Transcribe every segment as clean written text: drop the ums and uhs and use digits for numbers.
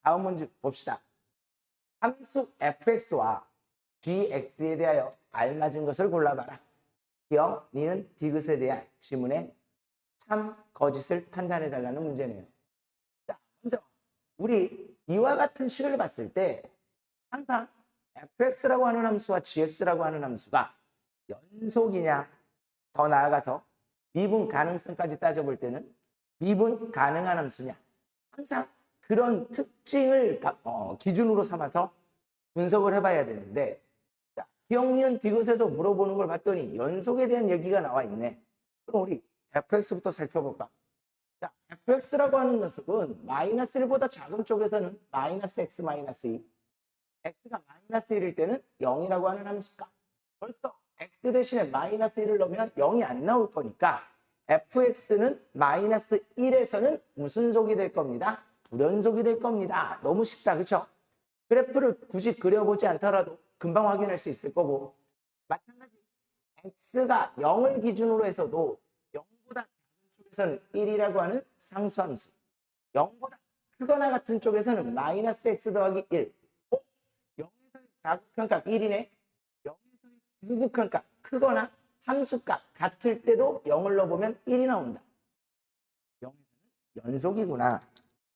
다음 문제 봅시다. 함수 fx와 gx에 대하여 알맞은 것을 골라봐라. 기억, 니은, 디귿에 대한 지문에 참, 거짓을 판단해달라는 문제네요. 자, 먼저 우리 이와 같은 식을 봤을 때 항상 fx라고 하는 함수와 gx라고 하는 함수가 연속이냐, 더 나아가서 미분 가능성까지 따져볼 때는 미분 가능한 함수냐, 항상 그런 특징을 기준으로 삼아서 분석을 해봐야 되는데, 자, 기억, 니은, 디귿에서 물어보는 걸 봤더니 연속에 대한 얘기가 나와 있네. 그럼 우리 fx부터 살펴볼까? 자, fx라고 하는 녀석은 마이너스 1보다 작은 쪽에서는 마이너스 x 마이너스 2, x가 마이너스 1일 때는 0이라고 하는 함수가, 벌써 x 대신에 마이너스 1을 넣으면 0이 안 나올 거니까 fx는 마이너스 1에서는 무슨 속이 될 겁니다? 불연속이 될 겁니다. 너무 쉽다, 그렇죠? 그래프를 굳이 그려보지 않더라도 금방 확인할 수 있을 거고, 마찬가지 x가 0을 기준으로 해서도 0보다 작은 쪽에서는 1이라고 하는 상수함수, 0보다 크거나 같은 쪽에서는 마이너스 x 더하기 1, 0에서의 다극한값 1이네, 0에서의 부극한값 크거나 함수값 같을 때도 0을 넣어보면 1이 나온다. 0에서는 연속이구나.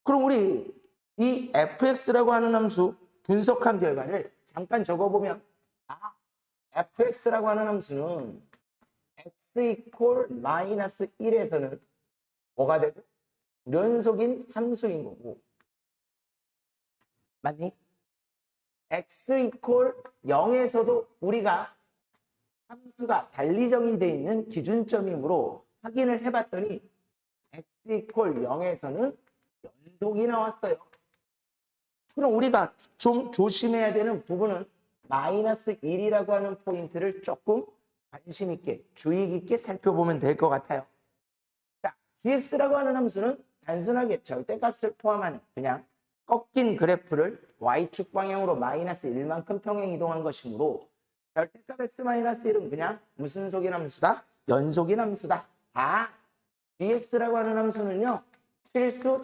그럼 우리 이 fx라고 하는 함수 분석한 결과를 잠깐 적어보면, fx라고 하는 함수는 x 이퀄 마이너스 1에서는 뭐가 되고? 연속인 함수인 거고, 맞니? x 이퀄 0에서도 우리가 함수가 달리 정의되어 있는 기준점이므로 확인을 해봤더니 x 이퀄 0에서는 연속이 나왔어요. 그럼 우리가 좀 조심해야 되는 부분은 마이너스 1이라고 하는 포인트를 조금 관심 있게, 주의 깊게 살펴보면 될 것 같아요. 자, gx라고 하는 함수는 단순하게 절대값을 포함하는 그냥 꺾인 그래프를 y축 방향으로 마이너스 1만큼 평행 이동한 것이므로 절대값 x-1은 그냥 무슨 속인 함수다? 연속인 함수다. gx라고 하는 함수는요, 실수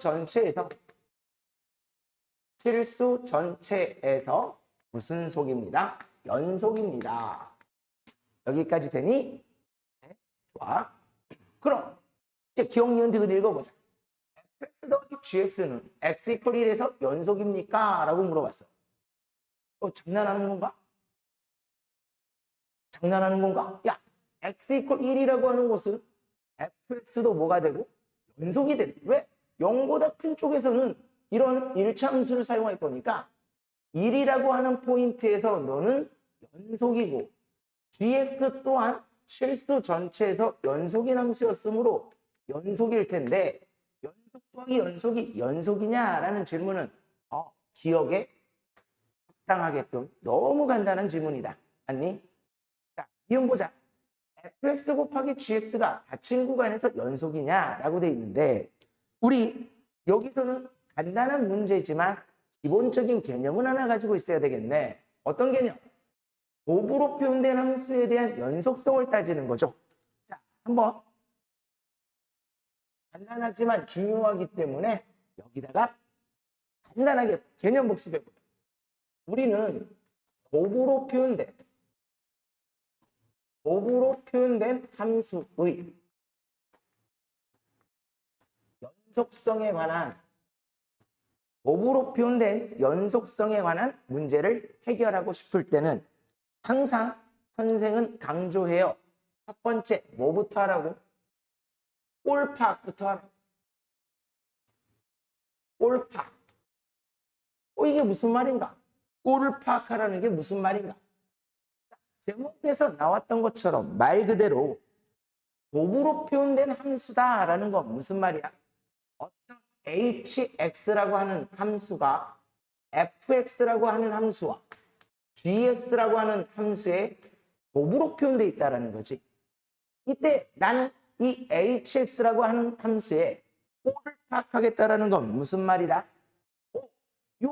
전체에서 무슨 속입니다? 연속입니다. 여기까지 되니? 네, 좋아. 그럼 이제 기억, 니은, 디귿 읽어보자. fx 더하기 gx는 x 이퀄 1에서 연속입니까? 라고 물어봤어. 장난하는 건가? 장난하는 건가? 야, x 이퀄 1이라고 하는 것은 fx도 뭐가 되고? 연속이 되고. 왜? 0보다 큰 쪽에서는 이런 1차 함수를 사용할 거니까 1이라고 하는 포인트에서 너는 연속이고, gx 또한 실수 전체에서 연속인 함수였으므로 연속일 텐데, 연속 더하기 연속이 연속이냐라는 질문은 기억에 합당하게끔 너무 간단한 질문이다. 맞니? 자, 이음 보자. fx 곱하기 gx가 닫힌 구간에서 연속이냐라고 돼 있는데, 우리 여기서는 간단한 문제지만 기본적인 개념은 하나 가지고 있어야 되겠네. 어떤 개념? 곱으로 표현된 함수에 대한 연속성을 따지는 거죠. 자, 한번 간단하지만 중요하기 때문에 여기다가 간단하게 개념 복습해볼게요. 우리는 곱으로 표현된 함수의 연속성에 관한, 곱으로 표현된 연속성에 관한 문제를 해결하고 싶을 때는 항상 선생은 강조해요. 첫 번째 뭐부터 하라고? 꼴파악부터 하라고. 꼴파악. 이게 무슨 말인가? 꼴파악하라는 게 무슨 말인가? 제목에서 나왔던 것처럼 말 그대로 곱으로 표현된 함수다라는 건 무슨 말이야? 어떤 hx라고 하는 함수가 fx라고 하는 함수와 gx라고 하는 함수에 곱으로 표현되어 있다는 거지. 이때 나는 이 hx라고 하는 함수에 꼴을 파악하겠다는 건 무슨 말이다? 이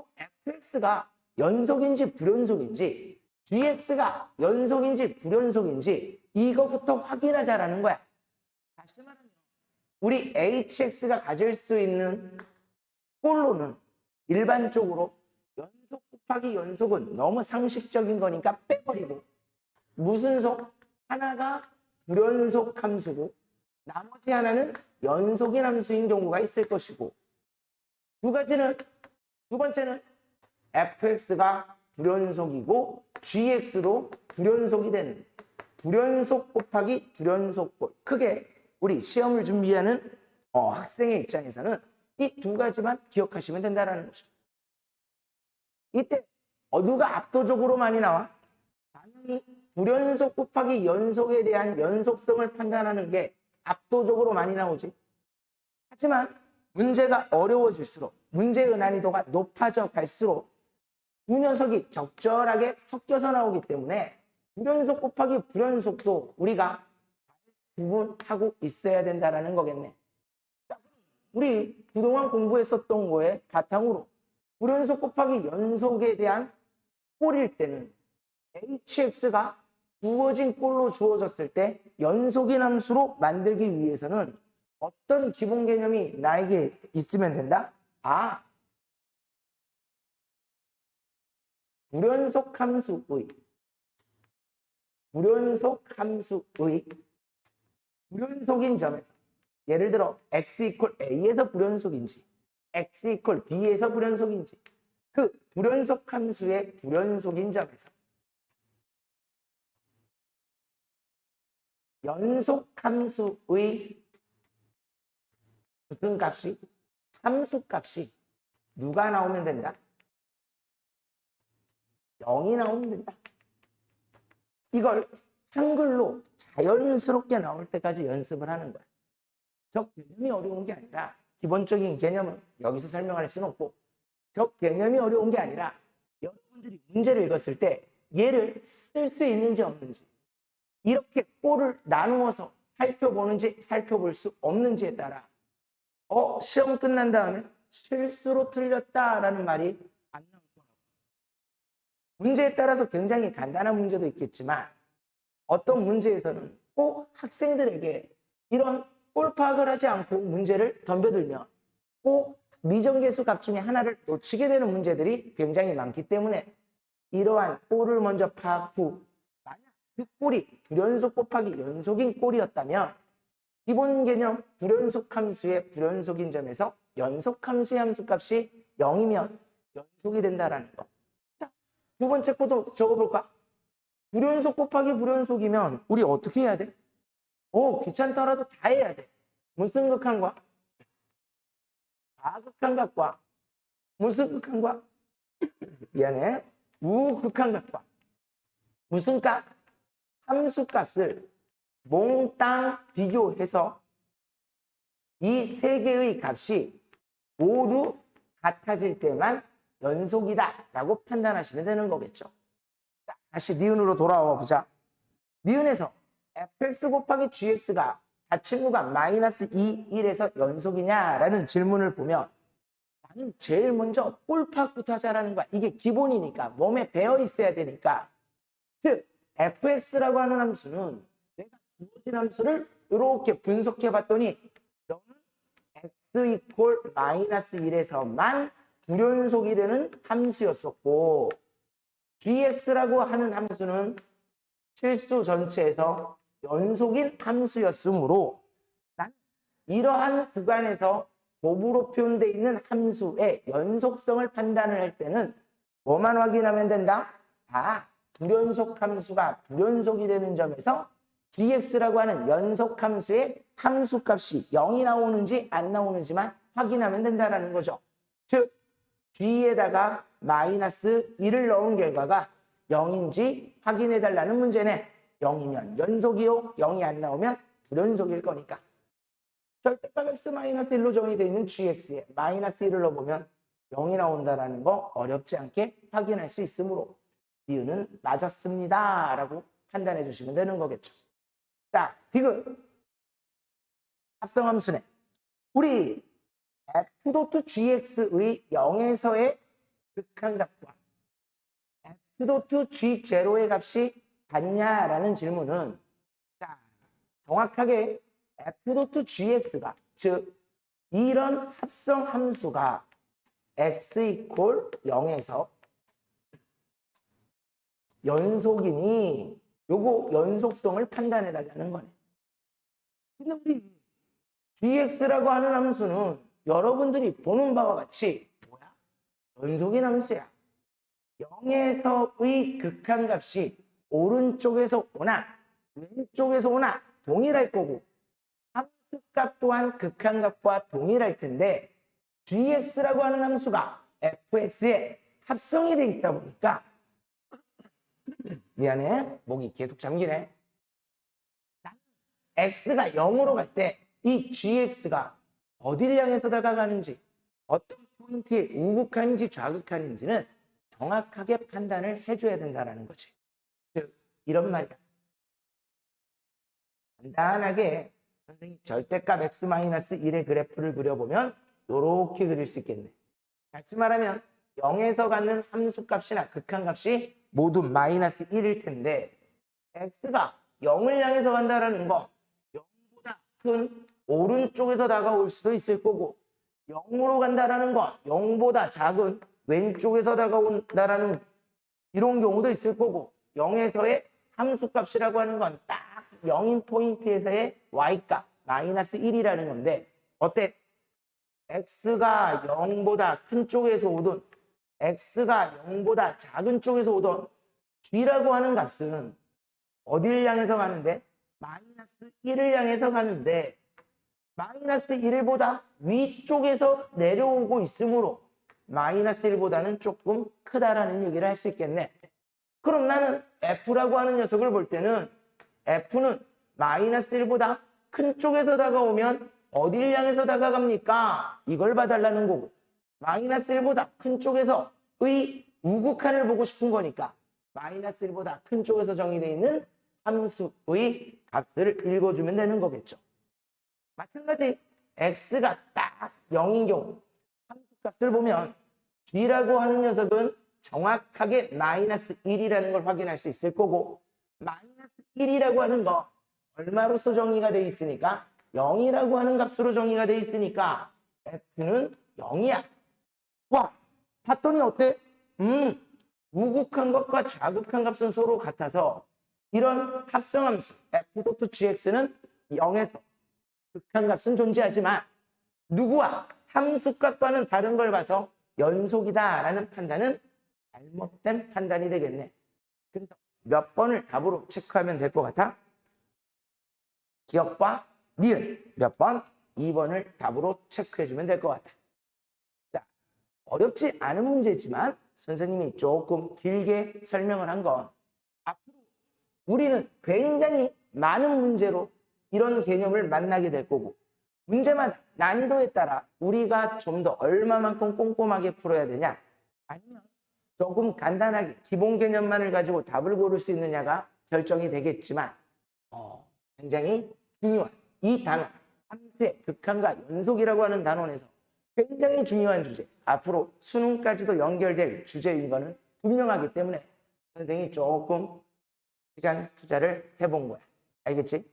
fx가 연속인지 불연속인지, gx가 연속인지 불연속인지 이거부터 확인하자라는 거야. 다시 말하면 우리 hx가 가질 수 있는 꼴로는 일반적으로 연속 곱하기 연속은 너무 상식적인 거니까 빼버리고 무슨 속? 하나가 불연속 함수고 나머지 하나는 연속인 함수인 경우가 있을 것이고 두 번째는 fx가 불연속이고 gx도 불연속이 되는 불연속 곱하기 불연속 꼴. 크게 우리 시험을 준비하는 학생의 입장에서는 이 두 가지만 기억하시면 된다는 거죠. 이때 누가 압도적으로 많이 나와? 당연히 불연속 곱하기 연속에 대한 연속성을 판단하는 게 압도적으로 많이 나오지. 하지만 문제가 어려워질수록 문제의 난이도가 높아져 갈수록 두 녀석이 적절하게 섞여서 나오기 때문에 불연속 곱하기 불연속도 우리가 구분하고 있어야 된다는 거겠네. 우리 그동안 공부했었던 거에 바탕으로 불연속 곱하기 연속에 대한 꼴일 때는 hx가 주어진 꼴로 주어졌을 때 연속인 함수로 만들기 위해서는 어떤 기본 개념이 나에게 있으면 된다? 불연속 함수의 불연속인 점에서 예를 들어 x 이퀄 a에서 불연속인지 x 이퀄 b에서 불연속인지 그 불연속 함수의 불연속인 점에서 연속 함수의 무슨 값이? 함수 값이 누가 나오면 된다? 0이 나오면 된다. 이걸 한글로 자연스럽게 나올 때까지 연습을 하는 거야. 저 개념이 어려운 게 아니라 기본적인 개념은 여기서 설명할 수는 없고 저 개념이 어려운 게 아니라 여러분들이 문제를 읽었을 때 얘를 쓸 수 있는지 없는지 이렇게 꼴을 나누어서 살펴보는지 살펴볼 수 없는지에 따라 시험 끝난 다음에 실수로 틀렸다라는 말이 안 나올 거라고. 문제에 따라서 굉장히 간단한 문제도 있겠지만 어떤 문제에서는 꼭 학생들에게 이런 꼴 파악을 하지 않고 문제를 덤벼들면 꼭 미정계수 값 중에 하나를 놓치게 되는 문제들이 굉장히 많기 때문에 이러한 꼴을 먼저 파악 후 만약 그 꼴이 불연속 곱하기 연속인 꼴이었다면 기본 개념 불연속 함수의 불연속인 점에서 연속 함수의 함수값이 0이면 연속이 된다라는 거. 자, 두 번째 거도 적어볼까? 불연속 곱하기 불연속이면 우리 어떻게 해야 돼? 귀찮더라도 다 해야 돼. 무슨 극한과? 좌극한각과 무슨 극한과? 미안해. 우극한각과 무슨 값? 함수값을 몽땅 비교해서 이 세 개의 값이 모두 같아질 때만 연속이다 라고 판단하시면 되는 거겠죠. 자, 다시 니은으로 돌아와 보자. 니은에서 fx 곱하기 gx가 닫힌 구간 마이너스 2, 1에서 연속이냐라는 질문을 보면 나는 제일 먼저 꼴파악부터 하자라는 거야. 이게 기본이니까 몸에 배어 있어야 되니까. 즉 fx라고 하는 함수는 내가 주어진 함수를 이렇게 분석해 봤더니 너는 x 이퀄 마이너스 1에서만 불연속이 되는 함수였었고 gx라고 하는 함수는 실수 전체에서 연속인 함수였으므로 난 이러한 구간에서 곱으로 표현되어 있는 함수의 연속성을 판단을 할 때는 뭐만 확인하면 된다? 불연속 함수가 불연속이 되는 점에서 gx라고 하는 연속 함수의 함수값이 0이 나오는지 안 나오는지만 확인하면 된다는 거죠. 즉 뒤에다가 마이너스 1을 넣은 결과가 0인지 확인해달라는 문제네. 0이면 연속이요. 0이 안 나오면 불연속일 거니까. 절대값 x 마이너스 1로 정의되어 있는 gx에 마이너스 1을 넣어보면 0이 나온다는 거 어렵지 않게 확인할 수 있으므로 이유는 맞았습니다 라고 판단해 주시면 되는 거겠죠. 자, 디귿 합성함수네. 우리 f.gx의 0에서의 극한값과 f.g0의 값이 같냐라는 질문은 자, 정확하게 f.gx가 즉 이런 합성함수가 x 이퀄 0에서 연속이니 요거 연속성을 판단해 달라는 거네. 근데 우리 gx라고 하는 함수는 여러분들이 보는 바와 같이 뭐야? 연속인 함수야. 0에서의 극한값이 오른쪽에서 오나 왼쪽에서 오나 동일할 거고 함수값 또한 극한값과 동일할 텐데 gx라고 하는 함수가 fx에 합성이 돼 있다 보니까 미안해 목이 계속 잠기네. x가 0으로 갈 때 이 gx가 어디를 향해서 다가가는지 어떤 포인트에 우극한인지 좌극한인지는 정확하게 판단을 해줘야 된다는 거지. 즉 이런 말이야. 간단하게 선생님 절대값 x-1의 그래프를 그려보면 이렇게 그릴 수 있겠네. 다시 말하면 0에서 갖는 함수값이나 극한값이 모두 마이너스 1일 텐데 x가 0을 향해서 간다는 건 0보다 큰 오른쪽에서 다가올 수도 있을 거고 0으로 간다는 건 0보다 작은 왼쪽에서 다가온다라는 이런 경우도 있을 거고 0에서의 함수값이라고 하는 건 딱 0인 포인트에서의 y값 마이너스 1이라는 건데 어때? x가 0보다 큰 쪽에서 오든 x가 0보다 작은 쪽에서 오든 g라고 하는 값은 어디를 향해서 가는데? 마이너스 1을 향해서 가는데 마이너스 1보다 위쪽에서 내려오고 있으므로 마이너스 1보다는 조금 크다라는 얘기를 할 수 있겠네. 그럼 나는 f라고 하는 녀석을 볼 때는 f는 마이너스 1보다 큰 쪽에서 다가오면 어디를 향해서 다가갑니까? 이걸 봐달라는 거고 마이너스 1보다 큰 쪽에서의 우극한을 보고 싶은 거니까 마이너스 1보다 큰 쪽에서 정의되어 있는 함수의 값을 읽어주면 되는 거겠죠. 마찬가지 x가 딱 0인 경우 함수값을 보면 g라고 하는 녀석은 정확하게 마이너스 1이라는 걸 확인할 수 있을 거고 마이너스 1이라고 하는 거 얼마로서 정의가 되어 있으니까 0이라고 하는 값으로 정의가 되어 있으니까 f는 0이야. 와, 봤더니 어때? 우극한 것과 좌극한 값은 서로 같아서 이런 합성함수 f.gx는 0에서 극한값은 존재하지만 누구와 함수값과는 다른 걸 봐서 연속이다라는 판단은 잘못된 판단이 되겠네. 그래서 몇 번을 답으로 체크하면 될 것 같아? 기억과 니은 몇 번? 2번을 답으로 체크해주면 될 것 같아. 자, 어렵지 않은 문제지만 선생님이 조금 길게 설명을 한 건 앞으로 우리는 굉장히 많은 문제로 이런 개념을 만나게 될 거고 문제마다 난이도에 따라 우리가 좀 더 얼마만큼 꼼꼼하게 풀어야 되냐 아니면 조금 간단하게 기본 개념만을 가지고 답을 고를 수 있느냐가 결정이 되겠지만 굉장히 중요한 이 단원 함수의 극한과 연속이라고 하는 단원에서 굉장히 중요한 주제 앞으로 수능까지도 연결될 주제인 거는 분명하기 때문에 선생님이 조금 시간 투자를 해본 거야. 알겠지?